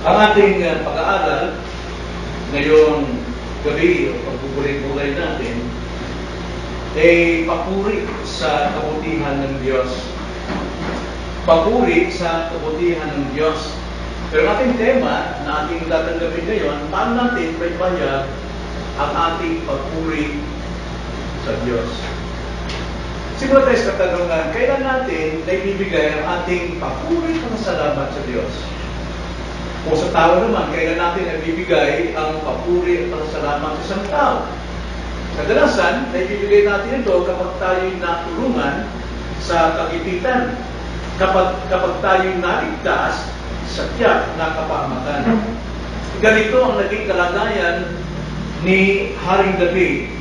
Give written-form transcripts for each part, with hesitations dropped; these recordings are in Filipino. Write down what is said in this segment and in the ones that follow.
Ang ating pag-aaral ngayong gabi o pagbubulit-bulay natin ay papuri sa kabutihan ng Diyos. Papuri sa kabutihan ng Diyos. Pero ang ating tema na ating tatanggapin ngayon, paano natin paibayag ang ating papuri sa Diyos. Siguro tayo sa katanungan, kailan natin naibibigay ang ating papuri ng salamat sa Diyos? O sa tao naman, kailan natin naibibigay ang papuri at salamat sa isang tao? Kadalasan, naibibigay natin ito kapag tayo'y natulungan sa kagipitan, kapag tayo'y naligtas sa tiyak na kapahamakan. Ganito ang naging kalagayan ni Haring David.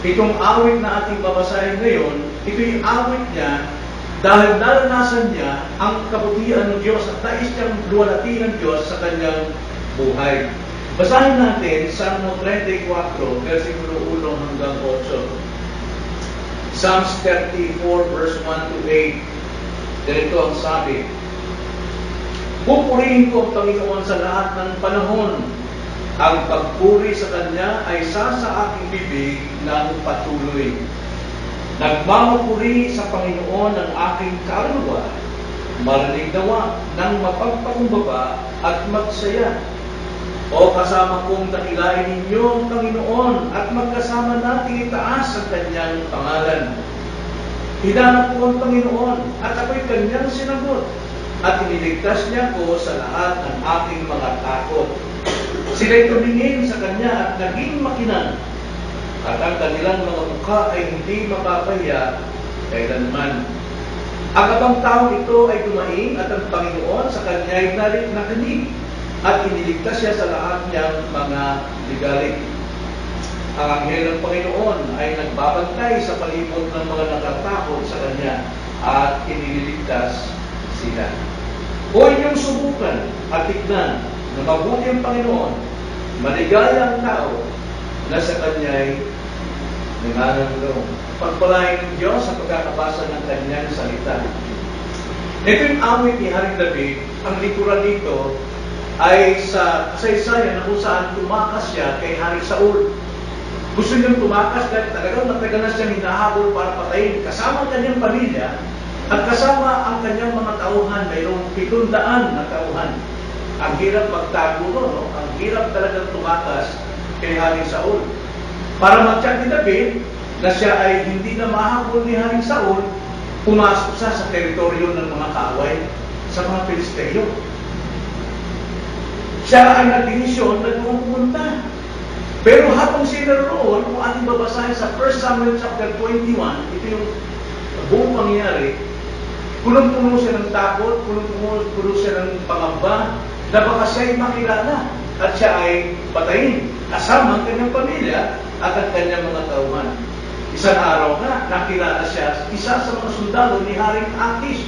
Itong awit na ating babasahin ngayon, ito yung awit niya dahil naranasan niya ang kabutihan ng Diyos at nais niyang luwalhati ng Diyos sa kanyang buhay. Basahin natin Salmo 34, versikulo 1 hanggang 8. Psalms 34, verse 1 to 8. Ganito ang sabi, pupurihin ko ang Panginoon sa lahat ng panahon. Ang pagpuri sa Kanya ay sa aking bibig ng patuloy. Nagmamapuri sa Panginoon ang aking kaluluwa. Marinig nawa ng mapagpakumbaba at magsaya. O kasama kong dakilain ninyo ang Panginoon at magkasama natin itaas ang Kanyang pangalan. Hinanap ko ang Panginoon at ako'y Kanyang sinagot at iniligtas niya ko sa lahat ng aking mga takot. Sila'y tumingin sa Kanya at naging makinang, at ang kanilang mga mukha ay hindi mapapahiya kailanman. Ang abang tao ito ay dumaing at ang Panginoon sa Kanya ay nakinig at iniligtas siya sa lahat niyang mga ligalig. Ang anghel ng Panginoon ay nagbabantay sa palibot ng mga nakatakot sa Kanya at iniligtas sila. O inyong subukan at tignan na mabuti ang Panginoon, maligaya ang tao na sa Kanya'y nangangalong. Pagpalain ng Diyos sa pagkakabasa ng Kanyang salita. Ito yung awit ni Haring David. Ang likuran dito ay sa kasaysayan na kung saan tumakas siya kay Haring Saul. Gusto niyang tumakas dahil talagang matagal na siyang hinahabol para patayin kasama ang kanyang pamilya at kasama ang kanyang mga tauhan. Mayroong 700 na tauhan. Ang hirap magtago, no? Ang hirap talagang tumakas kay Haring Saul. Para mag-check ni David na siya ay hindi na mahabol ni Haring Saul, pumasok siya sa teritoryo ng mga kaaway, sa mga Pilisteo. Siya ay nagdinisyon na doon pumunta. Pero habang siya naroon, kung ating babasahin sa 1 Samuel chapter 21, ito yung buong pangyayari, punong-puno siya ng takot, punong-puno siya ng pangamba, na baka siya ay makilala at siya ay patayin kasama ang kanyang pamilya at ang kanyang mga tauhan. Isang araw na nakilala siya, isa sa mga sundalo ni Haring Akis.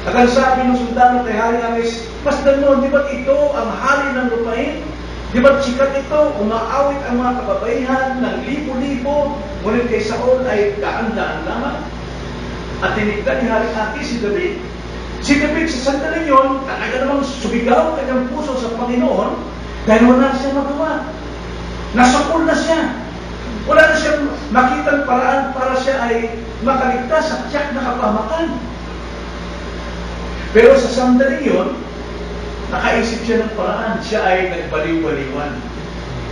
At ang sabi ng sundalo kay Haring Akis, Masdan mo, di ba't ito ang hari ng lupain? Di ba't sikat ito, umaawit ang mga kababaihan ng libo-libo, ngunit kay Saul ay daan-daan lamang. At tinignan ni Haring Akis si David. Si David sa sandali yun, talaga namang sumigaw kanyang puso sa Panginoon dahil wala siya magawa. Nasakol na siya. Wala na siyang makitang paraan para siya ay makaligtas sa tiyak na kapahamakan. Pero sa sandali yun, nakaisip siya ng paraan. Siya ay nagbaliw-baliwan.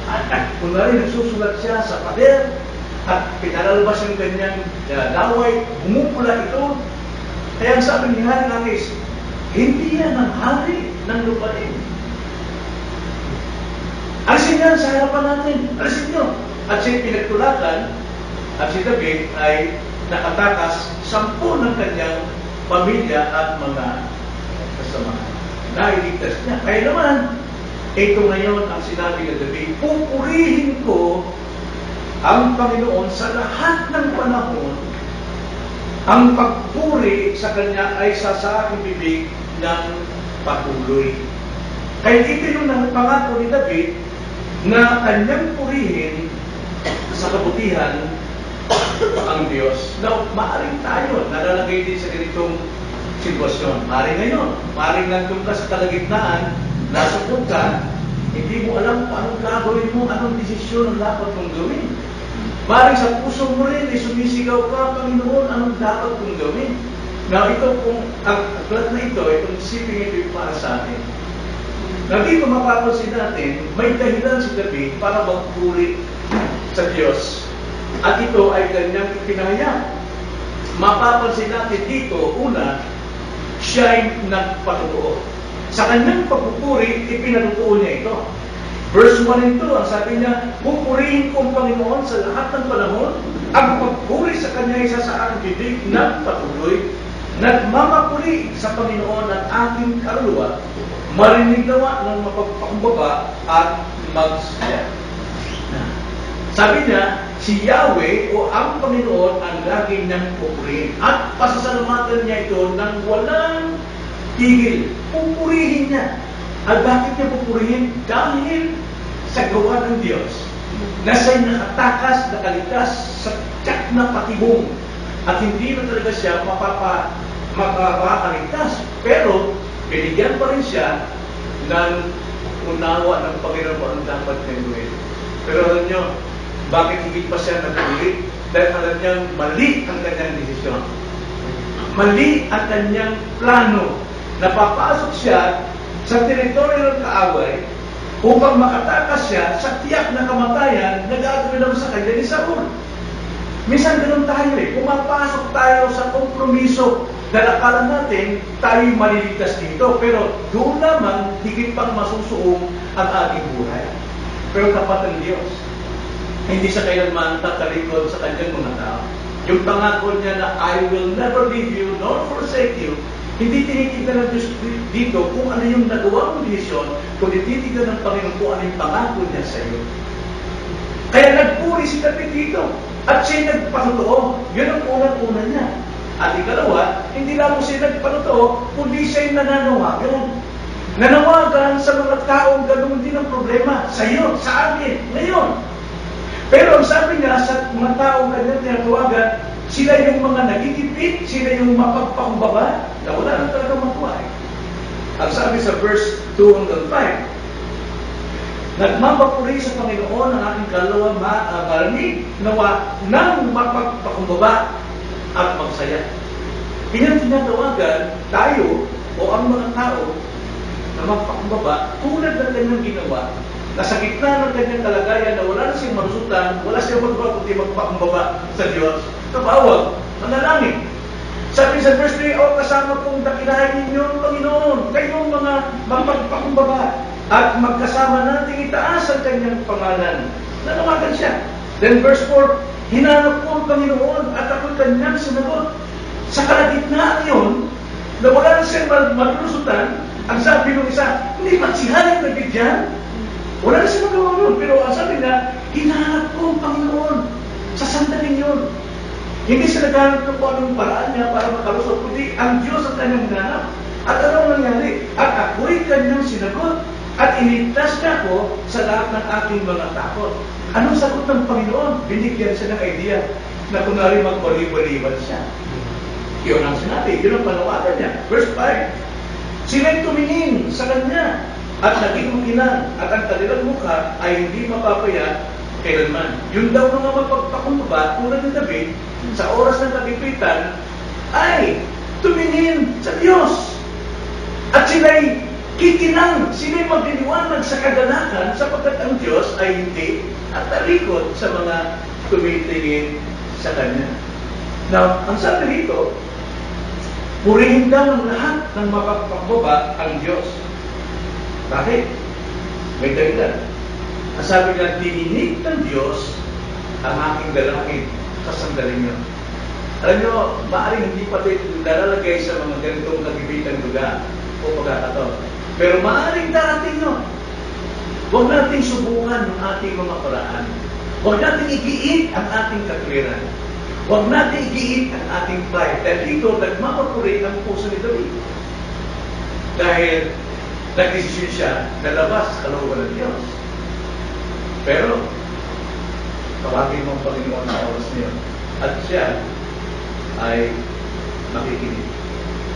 At kunwari nagsusulat siya sa pader at pinalalabas yung kanyang laway, bumupula ito. Kaya ang sabi ni Haring Akis, hindi yan ang hari ng lupain. Alisin yan sa harapan natin. Alisin nyo. At siya pinagtulakan at si David ay nakatakas 10 ng kanyang pamilya at mga kasamahan. Nailigtas niya. Kaya naman, ito ngayon ang sinabi ni David, pupurihin ko ang Panginoon sa lahat ng panahon. Ang pagpuri sa Kanya ay sa aking bibig ng patuloy. Kaya ito yung pangako ni David na kanyang purihin sa kabutihan ang Diyos. Now, maaaring tayo nalalagay din sa ganitong sitwasyon. Maaaring ngayon, maaaring nandun ka sa kalagitnaan nasubok ka, hindi mo alam kung anong gagawin mo, anong desisyon ang dapat mong gawin. Maring sa puso mo rin, ay sumisigaw ka, Panginoon, anong dapat kong gawin? Now, ito kung ang aklat na ito, itong isipin ito para sa atin. Now, dito mapapansin natin, may dahilan si David para magpuri sa Diyos. At ito ay kanyang ipinahayag. Mapapansin natin dito, una, siya ay nagpatutuo. Sa kanyang pagpupuri, ipinatutuo niya ito. Verse 1 and 2, ang sabi niya, pupurihin ko ang Panginoon sa lahat ng panahon. Ang pagpuri sa kanya isa sa aking bibig ng patuloy. Nagmamapuri sa Panginoon ang aking kaluluwa. Marinig nawa ng mapagpakumbaba at magsaya. Sabi niya, si Yahweh o ang Panginoon ang laging niyang pupurihin. At pasasalamatan niya ito ng walang tigil. Pupurihin niya. At bakit niya pupurihin? Dahil sa gawa ng Diyos na siya'y nakatakas, nakaligtas sa tiyak na patibong. At hindi na talaga siya makakaligtas. Pero binigyan pa rin siya ng unawa ng Panginoon ang dapat niyang gawin. Pero alam niyo, bakit hindi pa siya nagpuli? Dahil alam niya, mali ang kanyang desisyon. Mali ang kanyang plano. Napapasok siya sa teritoryo ng kaaway upang makatakas siya sa tiyak na kamatayan na gagawin naman sa kanya ni Saul. Minsan ganun tayo pumapasok tayo sa kompromiso dahil akala natin tayo maliligtas dito, pero doon naman higit pang masusuong ang ating buhay. Pero tapat ng Diyos, hindi siya kailanman tatalikod sa kanyang mga tao. Yung pangako niya na I will never leave you nor forsake you, hindi tinitignan ng Diyos dito kung ano yung nagawa mong desisyon, kundi tinitignan ng Panginoon kung ano yung pangako niya sa iyo. Kaya nagpuri si David dito. At siya nagpatutuo. Yun ang unang-una niya. At ikalawa, hindi lang mo siya nagpatutuo, kundi siya yung nananawagan. Nanawagan sa mga taong ganoon din ang problema. Sa iyo, sa akin, ngayon. Pero ang sabi niya sa mga taong kanyang tinatawagan, sila yung mga nagtitipid, sila yung mapagpakumbaba, na wala na talaga makuha. Ang sabi sa verse 2 hanggang 5, nagmamapuri sa Panginoon ang aking kaluluwa marinig nawa ng mapagpakumbaba at magsaya. Kanyang tinatawagan tayo o ang mga tao na magpakumbaba tulad ng kanyang ginawa na sa gitna ng kanyang kalagayan na wala na siyang malusutan, wala siyang magawa kundi magpakumbaba sa Diyos. Tumawag, manalangin. Sabi sa verse 3, o kasama kong dakilahin ninyo ang Panginoon, kayong mga mapagpakumbaba, at magkasama nating itaas ang kanyang pangalan. Nanawagan siya. Then verse 4, hinanap ko ang Panginoon at ako'y kanyang sinagot. Sa kalagitnaan yun, na wala na siyang malulusutan, ang sabi ng isa, hindi matsihan yung nabigyan. Wala na siyang magawa nun. Pero ang sabi na, hinanap ko ang Panginoon sa sandaling yun. Hindi siya naghanap ng kung anong paraan niya para makalusot, kundi ang Diyos ang kanyang hinanap. At ano nangyari? At ako'y kanyang sinagot. At iniligtas niya ako sa lahat ng aking mga takot. Anong sagot ng Panginoon? Binigyan siya ng idea na kunwari magbali-baliban siya. Yun ang sinabi. Yun ang panawagan niya. Verse 5, sila'y tumingin sa kanya at naging makinang at ang kanilang mukha ay hindi mapapaya kailanman. Yun daw mga mapagpakumbaba tulad ng David sa oras ng kagipitan ay tumingin sa Diyos. At sila'y kikinang, sila'y magliliwanag sa kaganahan sapagkat ang Diyos ay hindi at talikod sa mga tumitingin sa Kanya. Now, ang sabi rito, purihin daw ng lahat ng mapagpakumbaba ang Diyos. Bakit? May dahilan. Ang sabi niya, dininig ng Diyos ang aking dalangin sa sandaling yun. Alam nyo, maaaring hindi pati nalalagay sa mga ganitong kagibitan lugar o pagkakataon. Pero maaaring darating yun. Huwag nating subukan ang ating mga paraan. Huwag nating igiit ang ating katwiran. Huwag nating igiit ang ating pride. Dahil dito, nagmamapuri ang puso ni David. Dahil nagdesisyon siya na labas sa kalooban ng Diyos. Pero, tawagin mo ang Panginoon na oras niyo. At siya ay makikinig.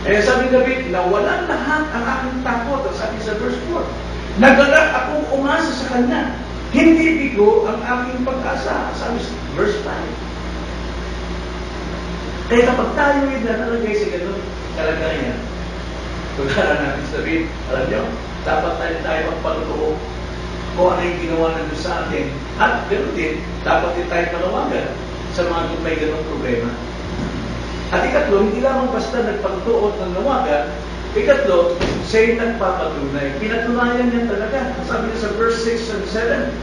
Eh sabi ni David, nawalan lahat ang aking takot. At sabi sa verse 4, nagalak akong umasa sa Kanya. Hindi bigo ang aking pag-asa. Sabi sa verse 5. Kaya kapag tayo ay nakalagay sa ganun kalagayan, tulad natin sa David, alam nyo, dapat tayo magpatutuo kung ano yung ginawa ng Diyos sa atin. At ganoon din, dapat din tayo panawagan sa mga may ganong problema. At ikatlo, hindi lamang basta nagpagtuot ng nawagan, ikatlo, siya'y nagpapatunay. Pinatunayan niya talaga. Sabi niya sa verse 6 and 7.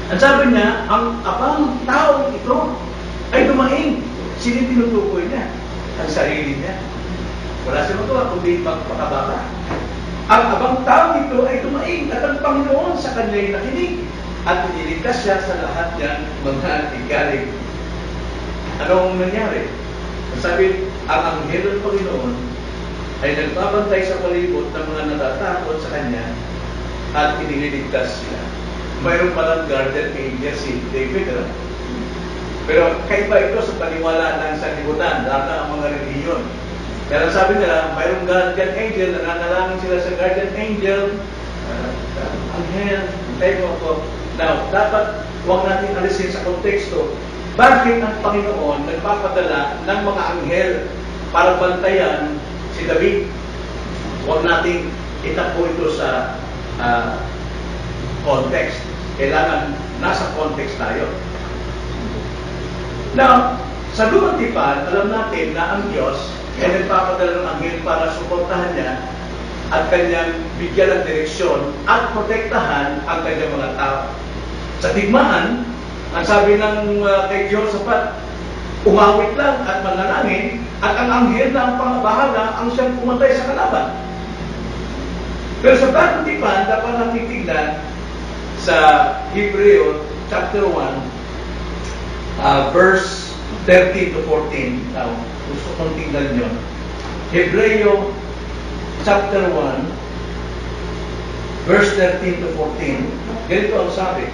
Ang sabi niya, ang abang taong ito ay dumaing. Sino tinutukoy niya? Ang sarili niya. Wala siya magawa kundi magpakabaka. Ang abang taong ito ay dumaing at ang Panginoon sa kanya'y nakinig at iniligtas siya sa lahat niyang mga igaling. Anong nangyari? Sabi, ang anghel ng Panginoon ay nagbabantay sa palibot ng mga natatakot sa Kanya at iniligtas sila. Mayroon palang guardian angel si David. Pero kaiba ito sa paniwala ng sanlibutan, dahil ang mga reliyon. Kaya sabi nila, mayroong guardian angel, nananalangin sila sa guardian angel, anghel, tayo ako. Now, dapat huwag natin alisin sa konteksto. Bakit ang Panginoon nagpapadala ng mga anghel para bantayan si David? Huwag nating itapo ito sa context. Kailangan nasa context tayo. Now, sa lumang tipan, alam natin na ang Diyos ay nagpapadala ng anghel para suportahan niya at kanyang bigyan ng direksyon at protektahan ang kanyang mga tao. Sa tigmaan, ang sabi ng kay Jehoshaphat, umawit lang at manalangin at ang anghel na ang pangabahala ang siyang pumatay sa kalaban. Pero sa bagong tipan, dapat natin tignan sa Hebreo chapter 1, verse 13 to 14. Now, gusto kong tignan nyo. Hebreo chapter 1, verse 13 to 14. Ganito ang sabi.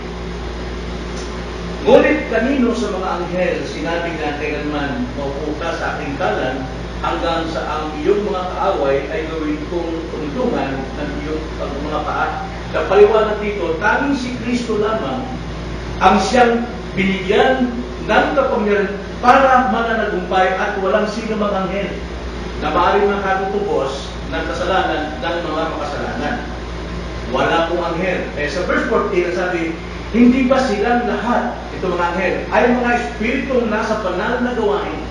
Ngunit kanino sa mga anghel sinabi na kailanman maupo ka sa aking kanan hanggang sa ang iyong mga kaaway ay gawin kong tungtungan ng iyong mga paa. Napaliwanag dito, tanging si Kristo lamang ang siyang binigyan ng kapangyarihan para mananagumpay at walang sino mang anghel na maaaring makatutubos ng kasalanan ng mga makasalanan. Wala pong anghel. Eh sa verse 14, sabi, hindi ba silang lahat, ito mga anghel, ay mga espiritong nasa banal na gawain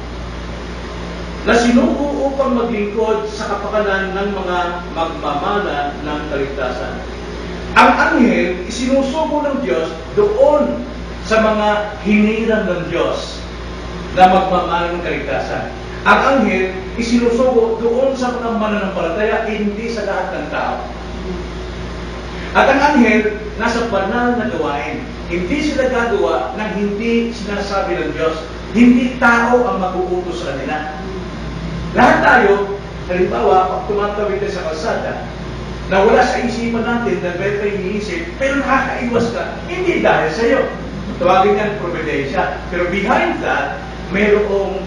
na sinuko upang maglingkod sa kapakanan ng mga magmamana ng kaligtasan. Ang anghel, isinusuko ng Diyos doon sa mga hinirang ng Diyos na magmamana ng kaligtasan. Ang anghel, isinusuko doon sa mga mananampalataya, hindi sa lahat ng tao. At ang anghel, nasa banal na gawain. Hindi sila gagawa ng hindi sinasabi ng Diyos. Hindi tao ang mag-uutos sa kanila. Lahat tayo, halimbawa, pag tumatawid ka sa kalsada, na wala sa isipan natin na may iniisip, pero nakakaiwas ka, hindi dahil sa iyo. Tawagin yan providensya. Pero behind that, mayroong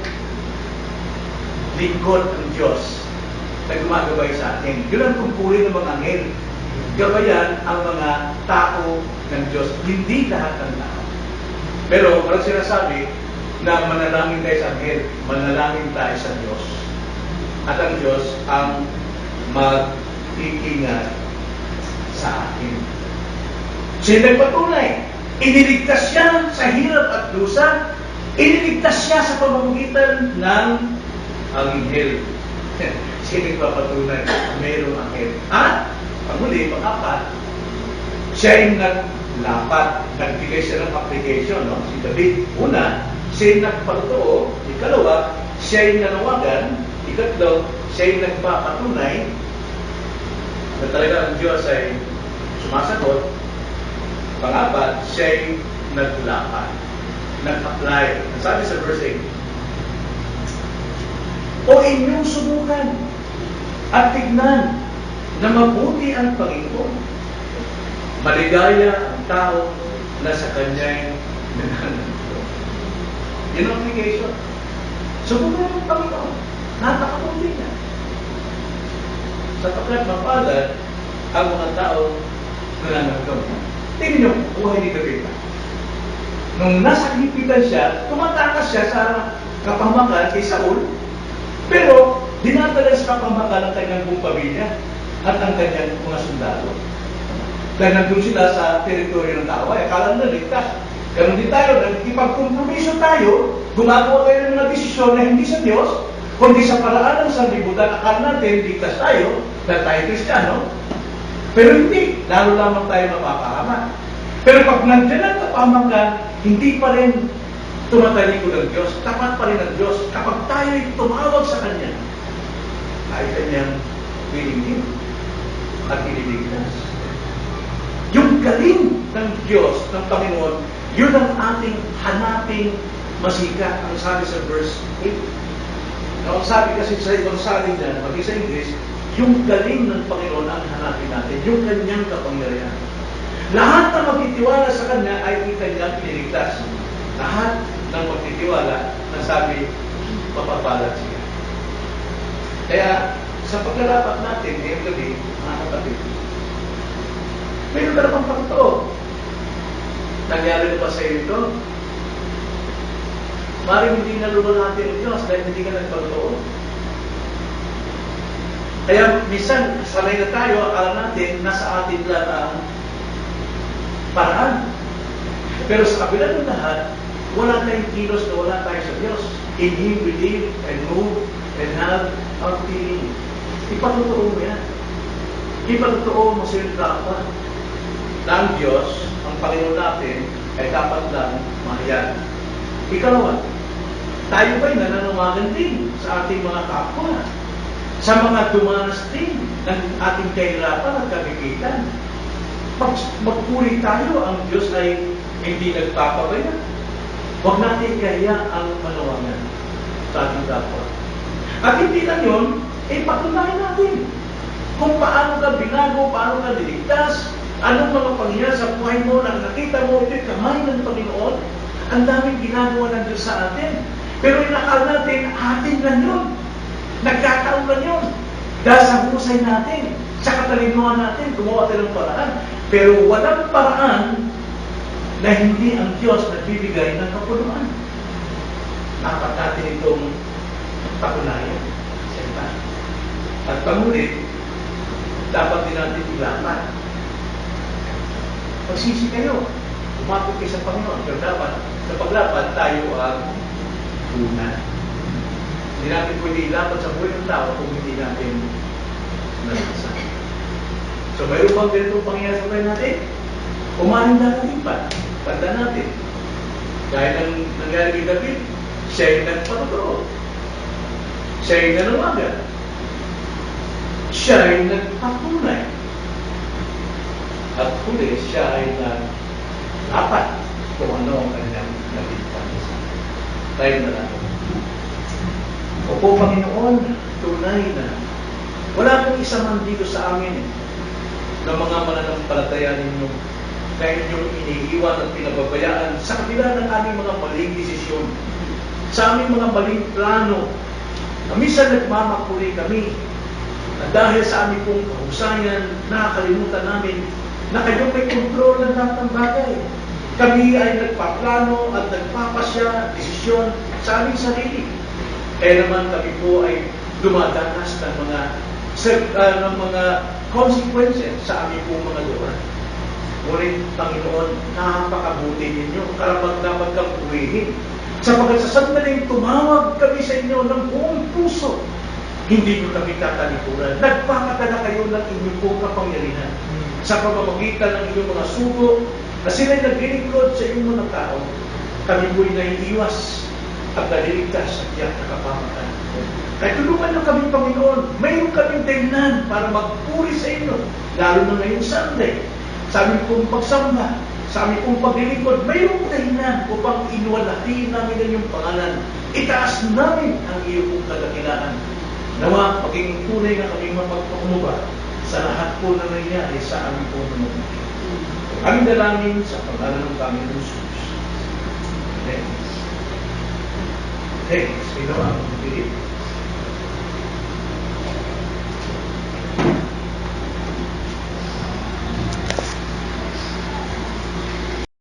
lingkod ng Diyos na gumagabay sa atin. Yun ang tungkulin ng mga anghel. Gabayan ang mga tao ng Diyos, hindi lahat ng tao. Pero walang sinasabi na manalangin tayo sa anghel, manalangin tayo sa Diyos. At ang Diyos ang mag-iingat sa atin. Siya nagpatunay. Iniligtas siya sa hirap at dusa. Iniligtas siya sa pamamagitan ng anghel. Siya nagpapatunay. Mayroong anghel. At ang muli, pang-apat, siya yung naglapat, nagbigay siya ng application, no? Si David, una, siya yung nagpatutuo, ikalawa, siya yung nanawagan, ikatlo, siya yung nagpapatunay, na talaga ang Diyos ay sumasagot, pang-apat, siya yung naglapat, nag-apply. Sabi sa verse 8, o inyong subukan at tignan na mabuti ang Panginoon. Maligaya ang tao na sa Kanya'y nananalig. Yun ang application. Subukan ang Panginoon. Napakabuti niya. Sapagkat mapalad ang mga tao nananagaw. Tingnan niyo, buhay ni David. Nung nasa kahipitan siya, tumatakas siya sa kapamakan kay Saul, pero dinadala sa kapamakan ang kanyang buong pamilya at ang kanyang mga sundalo. Dahil nandun sila sa teritoryo ng tao, akala na ligtas. Ganon din tayo, nagkipagkompromiso tayo, gumagawa tayo ng mga desisyon na hindi sa Diyos, kundi sa paraan ng sanlibutan. Akala natin, ligtas tayo, dahil tayo Kristiyano, pero hindi, lalo lamang tayo mapapahamak. Pero pag nandiyan ang kapamakan, hindi pa rin tumatalikod ang Diyos, tapat pa rin ang Diyos. Kapag tayo'y tumawag sa Kanya, ay Kanyang bilingin at ililigtas. Yung galing ng Diyos, ng Panginoon, yun ang ating hanaping masika. Ang sabi sa verse 8. Ang sabi kasi sa ibang salin dyan, pag sa English, yung galing ng Panginoon ang hanapin natin, yung Kanyang kapangyarihan. Lahat na magtitiwala sa Kanya ay Kanyang ililigtas. Lahat ng magtitiwala, nasabi, mapapalad siya. Kaya, sa paglalapat natin, ngayong gabi, mga kapatid, mayroon ka na pang pagtoo. Nangyari na ba sa iyo ito? Maring hindi nalulong natin ang Diyos dahil hindi ka nagpagtoo. Kaya minsan, sanay na tayo, akala natin, nasa atin lang ang paraan. Pero sa kabila ng lahat, wala tayong kilos na wala tayo sa Diyos. In Him we live and move and have our being. Ipatutoo mo yan. Ipatutoo mo sa iyong kapwa na ang Diyos, ang Panginoon natin, ay dapat lang mahayan. Ikalawa, tayo ba'y nananawagan din sa ating mga kapwa? Sa mga dumanas din ng ating kahirapan at kagigitan. Magpuri tayo, ang Diyos ay hindi nagpapabaya. Huwag natin kaya ang manawangan sa ating kapwa. At hindi lang yun, patunayan natin kung paano ka binago, paano ka niligtas, anong mga pangyayari sa buhay mo na nakita mo, ito'y kamay ng Panginoon. Ang daming ginagawa ng Diyos sa atin. Pero inakal natin, atin lang yun. Nagkataon lang yun. Dahil sa husay natin, sa katalinuhan natin, gumawa tayo ng paraan. Pero walang paraan na hindi ang Diyos nagbibigay ng kapuluan. Dapat natin itong patunayan. At pangulit, dapat din natin ilapat. Magsisi kayo. Umapot kayo sa Panginoon. Pero dapat, sa paglapat, tayo ang una. Hindi natin pwede ilapat sa buhay ng tao kung hindi natin nalasa. So, mayroon bang ganitong pangyayari sa buhay natin? Umahin natin pa. Tanda natin. Dahil ang nangyari kay David, siya ay nagpatuturo. Siya ay nanawagan. Siya ay nagpatunay. At huli, siya ay naglapat kung ano ang kanyang nagigpanis. Tayo na lang. Opo, Panginoon, tunay na wala pong isa man dito sa amin na mga mananampalataya ninyo na inyong iniiwan at pinababayaan sa kabila ng aming mga maling desisyon, sa aming mga maling plano, na minsan nagmamakuli kami na dahil sa aming pong kahusayan, nakakalimutan namin na kayo may kontrol ng lahat ng bagay. Kami ay nagpaplano at nagpapasya, desisyon sa aming sarili. Kaya naman kami po ay dumadanas ng mga consequences sa aming pong mga lugar. Ngunit, Panginoon, napakabuti ninyo, karapat dapat kang purihin. Sapagkat sa sandaling tumawag kami sa inyo ng buong puso, hindi nyo kami tatalikuran. Nagpapatala kayo ng inyong pong kapangyarihan sa pamamagitan ng inyong mga sugo na sila'y naglilingkod sa inyong mga tao. Kami po'y naiiwas at naliligtas sa tiyak na kapamakan. Kaya tulungan nyo kami, Panginoon. Mayroon kaming dahilan para magpuri sa inyo, lalo na ngayong Sunday. Sa aming pong pagsamba, sa aming pong paglilingkod, mayroong dahilan upang inuwalhati namin ang iyong pangalan. Itaas namin ang iyong pong kadakilaan. Nawa, maging tunay na kami mapagpakumbaba sa lahat po na nangyari sa aming pong namubuti. Aming dalangin sa pangalan ng Panginoon Jesus. Thanks. Thanks. Ito ang pilit.